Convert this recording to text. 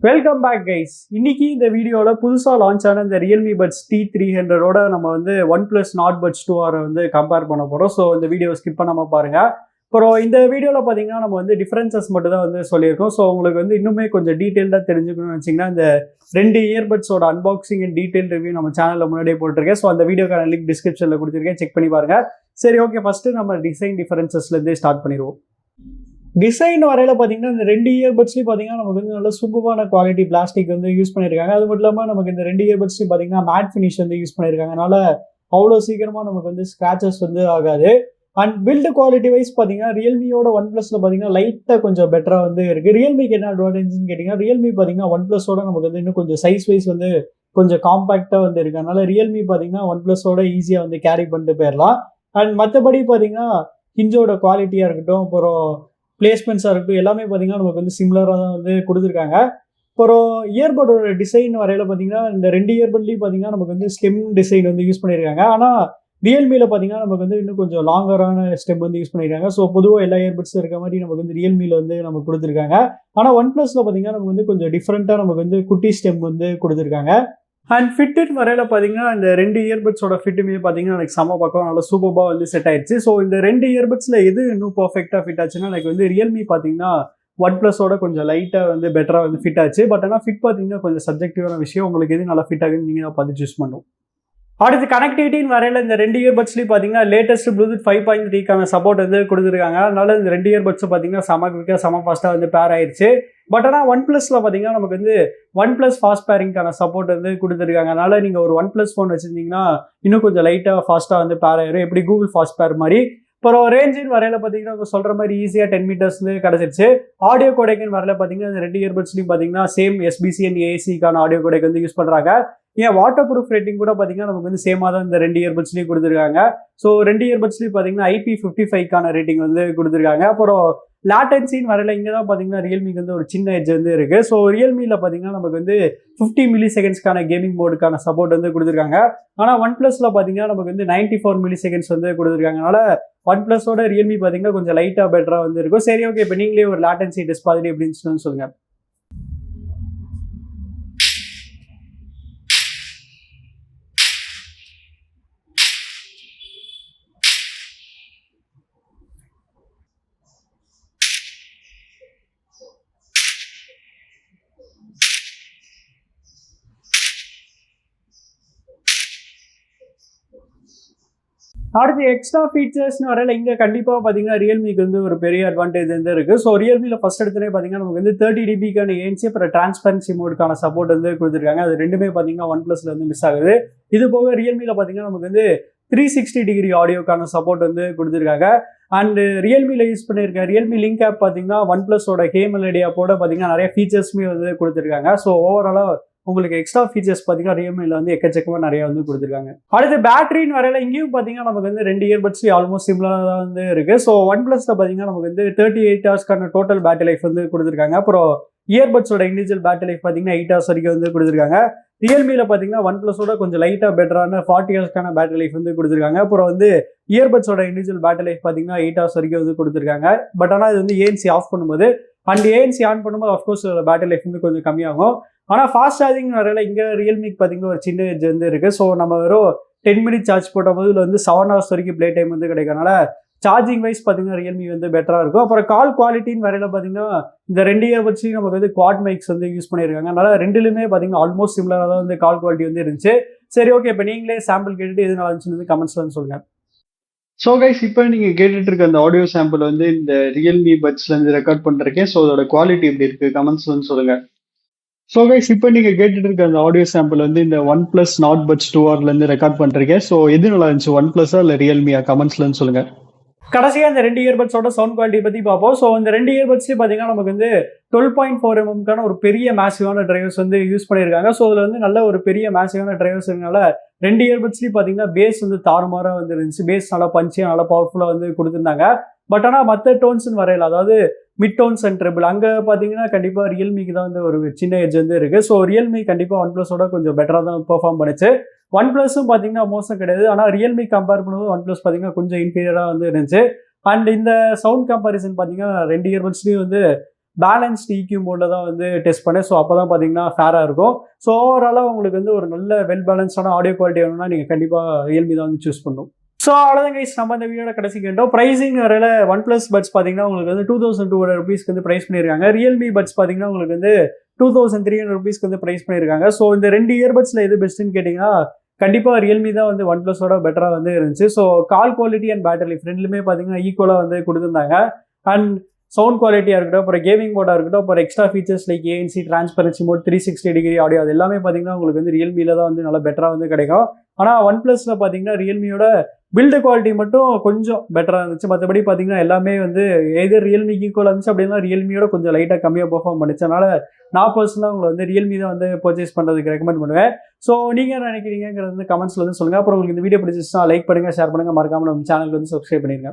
Welcome back guys. இன்னைக்கு இந்த வீடியோவில் புதுசாக லான்ச் ஆன இந்த Realme Buds T300ஓட நம்ம வந்து OnePlus Nord Buds 2R வந்து கம்பேர் பண்ண போகிறோம். ஸோ இந்த வீடியோ ஸ்கிப் பண்ணாமல் பாருங்கள். அப்புறம் இந்த வீடியோவில் பார்த்தீங்கன்னா நம்ம வந்து டிஃப்ரென்சஸ் மட்டும் தான் வந்து சொல்லியிருக்கோம். ஸோ உங்களுக்கு வந்து இன்னுமே கொஞ்சம் டீட்டெயில்டாக தெரிஞ்சுக்கணும்னு வச்சிங்கன்னா இந்த 2 இயர்பட்ஸோட அன்பாக்சிங் அண்ட் டீட்டெயில் ரிவ்யூ நம்ம சேனலில் முன்னாடியே போட்டிருக்கேன். ஸோ அந்த வீடியோக்கான லிங்க் டிஸ்கிரிப்ஷனில் கொடுத்துருக்கேன், செக் பண்ணி பாருங்கள். சரி, ஓகே, ஃபஸ்ட்டு நம்ம டிசைன் டிஃபரன்சஸ்லேருந்தே ஸ்டார்ட் பண்ணிடுவோம். டிசைன் வரையில் பார்த்தீங்கன்னா இந்த 2 இயர்பட்ஸ்லையும் பார்த்தீங்கன்னா நமக்கு வந்து நல்ல சூப்பரான குவாலிட்டி பிளாஸ்டிக் வந்து யூஸ் பண்ணியிருக்காங்க. அது மட்டும் இல்லாமல் நமக்கு இந்த 2 இயர்பட்ஸ்லையும் பார்த்தீங்கன்னா மேட் ஃபினிஷ் வந்து யூஸ் பண்ணியிருக்காங்க. அதனால அவ்வளோ சீக்கிரமாக நமக்கு வந்து ஸ்க்ராச்சஸ் வந்து ஆகாது. அண்ட் பில்டு குவாலிட்டி வைஸ் பார்த்தீங்கன்னா ரியல்மியோட OnePlusல பார்த்தீங்கன்னா லைட்டாக கொஞ்சம் பெட்டராக வந்து இருக்குது. ரியல்மிக்கு என்ன அட்வான்டேஜ்னு கேட்டிங்கன்னா ரியல்மி பார்த்தீங்கன்னா OnePlusோட நமக்கு வந்து இன்னும் கொஞ்சம் சைஸ் வைஸ் வந்து கொஞ்சம் காம்பேக்டாக வந்து இருக்குது. அதனால ரியல்மி பார்த்தீங்கன்னா OnePlusோட ஈஸியாக வந்து கேரி பண்ணிட்டு போயிடலாம். அண்ட் மற்றபடி பார்த்தீங்கன்னா ஹிஞ்சோட குவாலிட்டியாக இருக்கட்டும், அப்புறம் பிளேஸ்மெண்ட்ஸாக இருக்கட்டும், எல்லாமே பார்த்தீங்கன்னா நமக்கு வந்து சிமிலராக தான் வந்து கொடுத்துருக்காங்க. அப்புறம் இயர்பட்டோட டிசைன் வரையில் பார்த்தீங்கன்னா இந்த 2 இயர்பட்லையும் பார்த்தீங்கன்னா நமக்கு வந்து ஸ்டெம் டிசைன் வந்து யூஸ் பண்ணியிருக்காங்க. ஆனால் ரியல்மியில் பார்த்தீங்கன்னா நமக்கு வந்து இன்னும் கொஞ்சம் லாங்கரான ஸ்டெம் வந்து யூஸ் பண்ணியிருக்காங்க. ஸோ பொதுவாக எல்லா இயர்பட்ஸும் இருக்க மாதிரி நமக்கு வந்து ரியல்மியில் வந்து நமக்கு கொடுத்துருக்காங்க. ஆனால் OnePlusல பார்த்தீங்கன்னா நமக்கு வந்து கொஞ்சம் டிஃப்ரெண்ட்டாக நமக்கு வந்து குட்டி ஸ்டெம் வந்து கொடுத்துருக்காங்க. அண்ட் ஃபிட்டின் வரையில் பார்த்தீங்கன்னா இந்த 2 இயர்பட்ஸோட ஃபிட்டுமே பார்த்தீங்கன்னா எனக்கு செம்ம பக்கம் நல்லா சூப்பராக வந்து செட் ஆயிடுச்சு. ஸோ இந்த 2 இயர்பட்ஸில் எது இன்னும் பர்ஃபெக்டாக ஃபிட் ஆச்சுன்னா எனக்கு வந்து ரியல்மி பார்த்தீங்கன்னா OnePlusோட கொஞ்சம் லைட்டாக வந்து பெட்டராக வந்து ஃபிட் ஆச்சு. பட் ஆனால் ஃபிட் பார்த்தீங்கன்னா கொஞ்சம் சப்ஜெக்டிவான விஷயம். உங்களுக்கு எது நல்லா ஃபிட் ஆகுதுன்னு நீங்கள் தான் பார்த்து சூஸ் பண்ணணும். அடுத்து கனெக்டிவிட்டின்னு வரையில் இந்த 2 இயர்பட்ஸ்லையும் பார்த்தீங்கன்னா லேட்டஸ்ட் ப்ளூடூத் 5.3க்கான சப்போர்ட் வந்து கொடுத்துருக்காங்க. அதனால இந்த 2 இயர்பட்ஸும் பார்த்தீங்கன்னா செம குவிக்காக செம ஃபாஸ்ட்டாக வந்து பேர் ஆயிடுச்சு. பட் ஆனால் OnePlusல பார்த்தீங்கன்னா நமக்கு வந்து OnePlus ஃபாஸ்ட் பேரிங்கான சப்போர்ட் வந்து கொடுத்துருக்காங்க. அதனால நீங்கள் ஒரு OnePlus ஃபோன் வச்சுருந்தீங்கன்னா இன்னும் கொஞ்சம் லைட்டாக ஃபாஸ்ட்டாக வந்து பேர் ஆயிரும், எப்படி கூகுள் ஃபாஸ்ட் பேர் மாதிரி. அப்புறம் ரேஞ்சின் வரையில் பார்த்தீங்கன்னா அவங்க சொல்கிற மாதிரி ஈஸியாக 10 மீட்டர்ஸ் வந்து கிடச்சிருச்சு. ஆடியோ கோடெக்னு வரையில் பார்த்தீங்கன்னா இந்த 2 இயர்பட்ஸ்லையும் பார்த்தீங்கன்னா சேம் SBC அண்ட் AACக்கான ஆடியோ கோடெக் வந்து யூஸ் பண்ணுறாங்க. ஏன் வாட்டர் ப்ரூஃப் ரேட்டிங் கூட பார்த்தீங்கன்னா நமக்கு வந்து சேமாக தான் இந்த 2 இயர்பட்ஸ்லையும் கொடுத்துருக்காங்க. ஸோ 2 இயர்பட்ஸ்லையும் பார்த்தீங்கன்னா IP55க்கான ரேட்டிங் வந்து கொடுத்துருக்காங்க. அப்புறம் லாட்டன்சின்னு வரையில் இங்கே தான் பார்த்தீங்கன்னா ரியல்மிக்கு வந்து ஒரு சின்ன எட்ஜ் வந்து இருக்குது. ஸோ ரியல்மியில் பார்த்தீங்கன்னா நமக்கு வந்து 50 மில்லி செகண்ட்ஸ்க்கான கேமிங் மோடுக்கான சப்போர்ட் வந்து கொடுத்துருக்காங்க. ஆனால் OnePlusல பார்த்தீங்கன்னா நமக்கு வந்து 94 மில்லி செகண்ட்ஸ் வந்து கொடுத்துருக்காங்க. அதனால OnePlusோட ரியல்மி பார்த்தீங்கன்னா கொஞ்சம் லைட்டாக பெட்டராக வந்து இருக்கும். சரி, ஓகே, இப்போ நீங்களே ஒரு லாட்டன்சி டெஸ்ட் பார்த்துட்டு எப்படின்னு சொல்லுங்கள். அடுத்து எக்ஸ்ட்ரா ஃபீச்சர்ஸ்னு வரையில் இங்கே கண்டிப்பாக பார்த்தீங்கன்னா ரியல்மிக்கு வந்து ஒரு பெரிய அட்வான்டேஜ் வந்து இருக்குது. ஸோ ரியல்மியில் ஃபஸ்ட் எடுத்துனே பார்த்தீங்கன்னா நமக்கு வந்து 30 dBக்கான ANC அப்புறம் டிரான்ஸ்பரன்சி மோடுக்கான சப்போர்ட் வந்து கொடுத்துருக்காங்க. அது ரெண்டுமே பார்த்தீங்கன்னா OnePlusல வந்து மிஸ் ஆகுது. இது போக ரியல்மியில் பார்த்தீங்கன்னா நமக்கு வந்து 360 டிகிரி ஆடியோக்கான சப்போர்ட் வந்து கொடுத்துருக்காங்க. அண்ட் ரியல்மியில் யூஸ் பண்ணியிருக்க ரியல்மி லிங்க் ஆப் பார்த்தீங்கன்னா OnePlusோட HeyMelody ஆப்போட பார்த்தீங்கன்னா நிறைய ஃபீச்சர்ஸுமே வந்து கொடுத்துருக்காங்க. ஸோ ஓவராலாக உங்களுக்கு எக்ஸ்ட்ரா ஃபீச்சர்ஸ் பார்த்தீங்கன்னா ரியல்மியில் வந்து எக்கச்சக்கமாக நிறைய வந்து கொடுத்துருக்காங்க. அடுத்து பேட்டரின்னு வரையில் இங்கேயும் பார்த்தீங்கன்னா நமக்கு வந்து 2 இயர்பட்ஸ்லையும் ஆல்மோஸ்ட் சிமிலராக தான் வந்து இருக்குது. ஸோ OnePlusல பார்த்தீங்கன்னா நமக்கு வந்து 38 ஹவர்ஸ்க்கான டோட்டல் பேட்டரி லைஃப் வந்து கொடுத்துருக்காங்க. அப்புறம் இயர்பட்ஸோட இண்டிவிஜுவல் பேட்டரி லைஃப் பார்த்தீங்கன்னா 8 ஹவர்ஸ் வரைக்கும் வந்து கொடுத்துருக்காங்க. ரியல்மியில் பார்த்தீங்கன்னா OnePlusோட கொஞ்சம் லைட்டாக பெட்டரான 40 ஹவர்ஸ்க்கான பேட்டரி லைஃப் வந்து கொடுத்துருக்காங்க. அப்புறம் வந்து இயர்பட்ஸோட இண்டிவிஜுவல் பேட்டரி லைஃப் பார்த்தீங்கன்னா 8 ஹவர்ஸ் வரைக்கும் வந்து கொடுத்துருக்காங்க. பட் ஆனால் இது வந்து ANC ஆஃப் பண்ணும்போது அண்ட் ANC ஆன் பண்ணும்போது ஆஃப்கோர்ஸ் பேட்டரி லைஃப் வந்து கொஞ்சம் கம்மியாகும். ஆனால் ஃபாஸ்ட் சார்ஜிங் வரையில் இங்கே ரியல்மிக்கு பார்த்தீங்கன்னா ஒரு சின்ன எட்ஜ் வந்து இருக்குது. ஸோ நம்ம வெறும் 10 மினிட் சார்ஜ் போட்ட போது இதில் வந்து 7 ஹவர்ஸ் வரைக்கும் ப்ளே டைம் வந்து கிடைக்கிறனால சார்ஜிங் வைஸ் பார்த்தீங்கன்னா ரியல்மி வந்து பெட்டராக இருக்கும். அப்புறம் கால் குவாலிட்டின்னு வரையில் பார்த்தீங்கன்னா இந்த 2 இயர்பட்ஸ்லையும் நமக்கு வந்து குவாட் மைக்ஸ் வந்து யூஸ் பண்ணியிருக்காங்க. அதனால ரெண்டுலையுமே பார்த்தீங்கன்னா ஆல்மோஸ்ட் சிமிலராக தான் வந்து கால் குவாலிட்டி வந்து இருந்துச்சு. சரி, ஓகே, இப்போ நீங்களே சாம்பிள் கேட்டுட்டு எது நல்லா இருந்துச்சுன்னு கமெண்ட்ஸ்ல வந்து சொல்லுங்கள். ஸோ கைஸ், இப்போ நீங்கள் கேட்டுட்டு இருக்க அந்த ஆடியோ சாம்பிள் வந்து இந்த ரியல்மி பட்ஸ்லேருந்து ரெக்கார்ட் பண்ணிருக்கேன். ஸோ அதோட குவாலிட்டி எப்படி இருக்குது கமெண்ட்ஸ்ல வந்து சொல்லுங்கள். ஸோ கைஸ், இப்போ நீங்கள் கேட்டுட்டு இருக்க அந்த ஆடியோ சாம்பிள் வந்து இந்த OnePlus Nord Buds 2Rலேருந்து ரெக்கார்ட் பண்ணிருக்கேன். ஸோ எது நல்லா இருந்துச்சு, OnePlusஆ இல்லை ரியல்மியா கமெண்ட்ஸ்லன்னு சொல்லுங்கள். கடைசியாக இந்த 2 இயர்பட்ஸோட சவுண்ட் குவாலிட்டி பற்றி பார்ப்போம். ஸோ இந்த 2 இயர்பட்ஸ்லேயும் பார்த்தீங்கன்னா நமக்கு வந்து 12.4 mm ஒரு பெரிய டிரைவர்ஸ் வந்து யூஸ் பண்ணியிருக்காங்க. ஸோ அதில் வந்து நல்ல ஒரு பெரிய மேசிவான டிரைவர்ஸ் இருக்கனால 2 இயர்பட்ஸ்லேயும் பார்த்தீங்கன்னா பேஸ் வந்து தாறுமாறாக வந்து இருந்துச்சு. பேஸ் நல்லா பஞ்சியாக நல்லா பவர்ஃபுல்லாக வந்து கொடுத்துருந்தாங்க. பட் ஆனால் மற்ற டோன்ஸ்ன்னு வரையில், அதாவது மிட் டோன்ஸ் அண்ட் ட்ரிபிள், அங்கே பார்த்தீங்கன்னா கண்டிப்பாக ரியல்மிக்கு தான் வந்து ஒரு சின்ன எட்ஜ் வந்து இருக்குது. ஸோ ரியல்மி கண்டிப்பாக OnePlusோட கொஞ்சம் பெட்டராக தான் பெர்ஃபார்ம் பண்ணிச்சு. OnePlusம் பார்த்தீங்கன்னா மோசம் கிடையாது. ஆனால் ரியல்மி கம்பேர் பண்ணும்போது OnePlus பார்த்தீங்கன்னா கொஞ்சம் இன்ஃபீரியராக வந்து இருந்துச்சு. அண்ட் இந்த சவுண்ட் கம்பேரிசன் பார்த்தீங்கன்னா 2 இயர்பட்ஸ்லையும் வந்து பேலன்ஸ்ட் EQ மோடில் தான் வந்து டெஸ்ட் பண்ணேன். ஸோ அப்போ தான் பார்த்தீங்கன்னா ஃபேராக இருக்கும். ஸோ ஓவராலாக உங்களுக்கு வந்து ஒரு நல்ல வெல் பேலன்ஸ்டான ஆடியோ குவாலிட்டி வேணும்னா நீங்கள் கண்டிப்பாக ரியல்மி தான் வந்து சூஸ் பண்ணணும். ஸோ அவ்வளோதான் கைஸ், நம்ம இந்த வீடியோட கடைசிக்கு வந்துட்டோம். ப்ரைஸிங் வரையில OnePlus பட்ஸ் பார்த்தீங்கன்னா உங்களுக்கு வந்து 2200 rupeesக்கு வந்து ப்ரைஸ் பண்ணியிருக்காங்க. ரியல்மி பட்ஸ் பார்த்தீங்கன்னா உங்களுக்கு வந்து 2300 rupeesக்கு வந்து ப்ரைஸ் பண்ணியிருக்காங்க. ஸோ இந்த 2 இயர்பட்ஸில் எது பெஸ்ட்டுன்னு கேட்டிங்கன்னா கண்டிப்பாக ரியல்மி தான் வந்து OnePlusஓட பெட்டராக வந்து இருந்துச்சு. So call quality and battery life ரெண்டுமே பார்த்தீங்கன்னா ஈக்குவலாக வந்து கொடுத்துருந்தாங்க. அண்ட் சவுண்ட் குவாலிட்டியாக இருக்கட்டும், அப்புறம் கேமிங் மோடாக இருக்கட்டும், அப்புறம் extra features like ANC, transparency mode, 360 degree audio, அது எல்லாமே பார்த்தீங்கன்னா உங்களுக்கு வந்து ரியல்மியில் தான் வந்து நல்லா பெட்டராக வந்து கிடைக்கும். ஆனால் OnePlusல பார்த்தீங்கன்னா ரியல்மியோட பில்டு குவாலிட்டி மட்டும் கொஞ்சம் பெட்டராக இருந்துச்சு. மற்றபடி பார்த்தீங்கன்னா எல்லாமே வந்து எதர் ரியல்மிக்கு ஈக்குவலாக இருந்துச்சு அப்படின்னா ரியல்மியோட கொஞ்சம் லைட்டாக கம்மியாக பெர்ஃபார்ம் பண்ணிச்சு. அதனால நான் பர்சனலாக உங்களை வந்து ரியல்மி தான் வந்து பர்ச்சேஸ் பண்ணுறதுக்கு ரெக்கமெண்ட் பண்ணுவேன். ஸோ நீங்கள் என்ன நினைக்கிறீங்கிறது வந்து கமெண்ட்ஸில் வந்து சொல்லுங்கள். அப்புறம் உங்களுக்கு இந்த வீடியோ பிடிச்சிச்சுன்னா லைக் பண்ணுங்கள், ஷேர் பண்ணுங்கள், மறக்காமல் நம்ம சேனலுக்கு வந்து சப்ஸ்கிரைப் பண்ணிடுங்க.